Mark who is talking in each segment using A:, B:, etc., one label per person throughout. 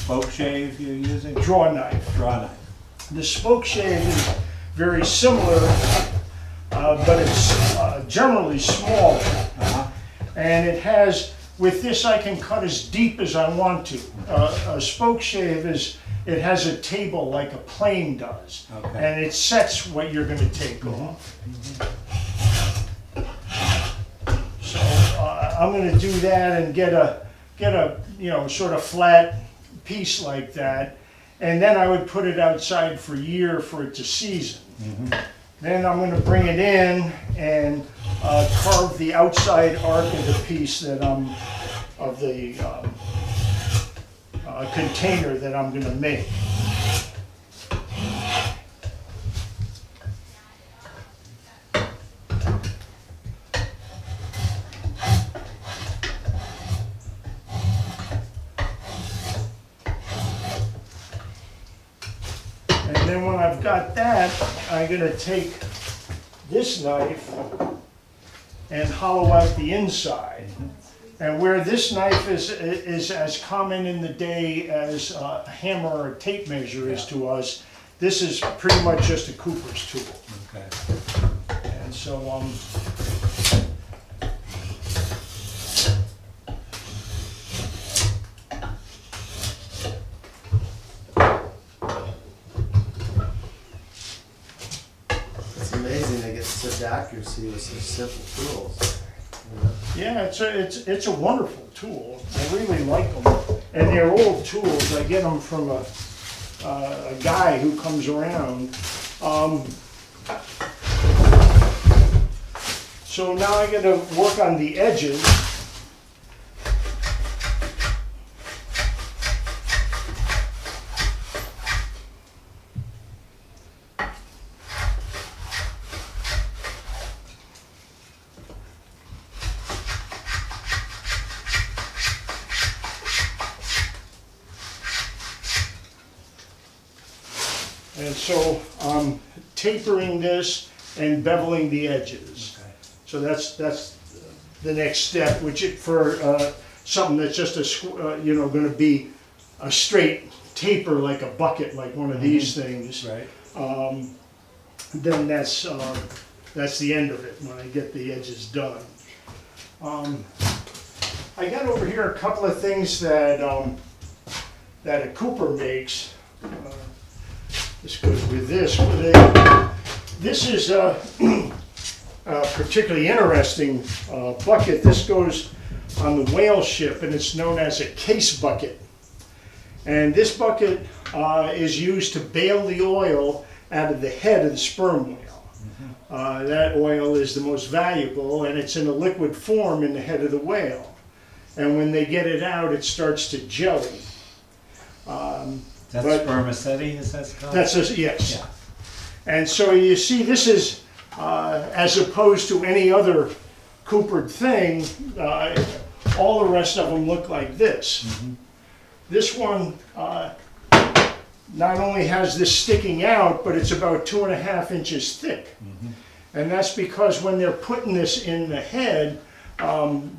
A: spoke shave you're using?
B: Draw knife.
A: Draw knife.
B: The spoke shave is very similar, but it's generally smaller. And it has, with this I can cut as deep as I want to. A spoke shave it has a table like a plane does.
A: Okay.
B: And it sets what you're gonna take off. So I'm gonna do that and get a sort of flat piece like that. And then I would put it outside for a year for it to season. Then I'm going to bring it in and carve the outside arc of the piece that of the container that I'm going to make. And then when I've got that, I'm going to take this knife and hollow out the inside. And where this knife is as common in the day as a hammer or a tape measure is to us, this is pretty much just a cooper's tool.
A: Okay.
B: And so
C: It's amazing they get such accuracy with such simple tools. You know?
B: yeah, it's a wonderful tool. I really like them, and they're old tools. I get them from a guy who comes around. So now I got to work on the edges. And so I'm tapering this and beveling the edges.
A: Okay.
B: So that's the next step, which for something that's just going to be a straight taper like a bucket, like one of these things.
A: Right.
B: Then that's the end of it when I get the edges done. I got over here a couple of things that that a Cooper makes. This goes with this. This is a particularly interesting bucket. This goes on the whale ship, and it's known as a case bucket. And this bucket is used to bail the oil out of the head of the sperm whale. That oil is the most valuable, and it's in a liquid form in the head of the whale. And when they get it out, it starts to jelly.
A: That's spermaceti, is that called?
B: That's yes.
A: Yeah.
B: And so you see, this is as opposed to any other coopered thing. All the rest of them look like this. This one not only has this sticking out, but it's about 2.5 inches thick. And that's because when they're putting this in the head,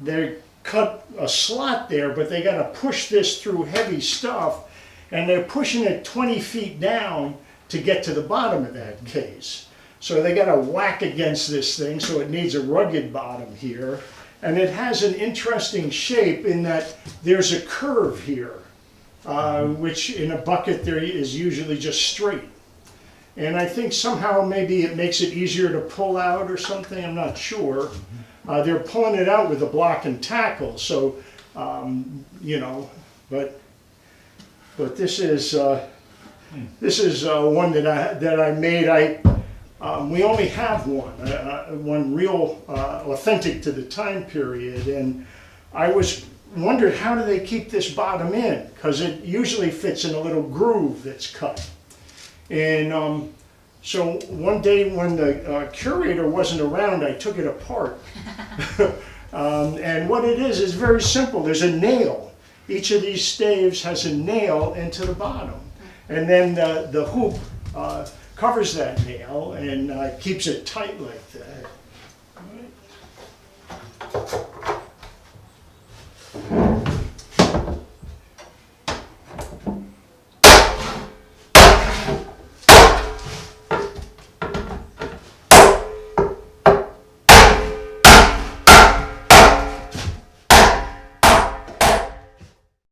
B: they cut a slot there, but they got to push this through heavy stuff. And they're pushing it 20 feet down to get to the bottom of that case. So they got to whack against this thing, so it needs a rugged bottom here. And it has an interesting shape in that there's a curve here, which in a bucket there is usually just straight. And I think somehow maybe it makes it easier to pull out or something, I'm not sure. They're pulling it out with a block and tackle, so, but this is one that I made. We only have one real authentic to the time period, and I wondered how do they keep this bottom in, because it usually fits in a little groove that's cut. And so one day when the curator wasn't around, I took it apart. And what it is very simple. There's a nail. Each of these staves has a nail into the bottom. And then the hoop covers that nail and keeps it tight like that.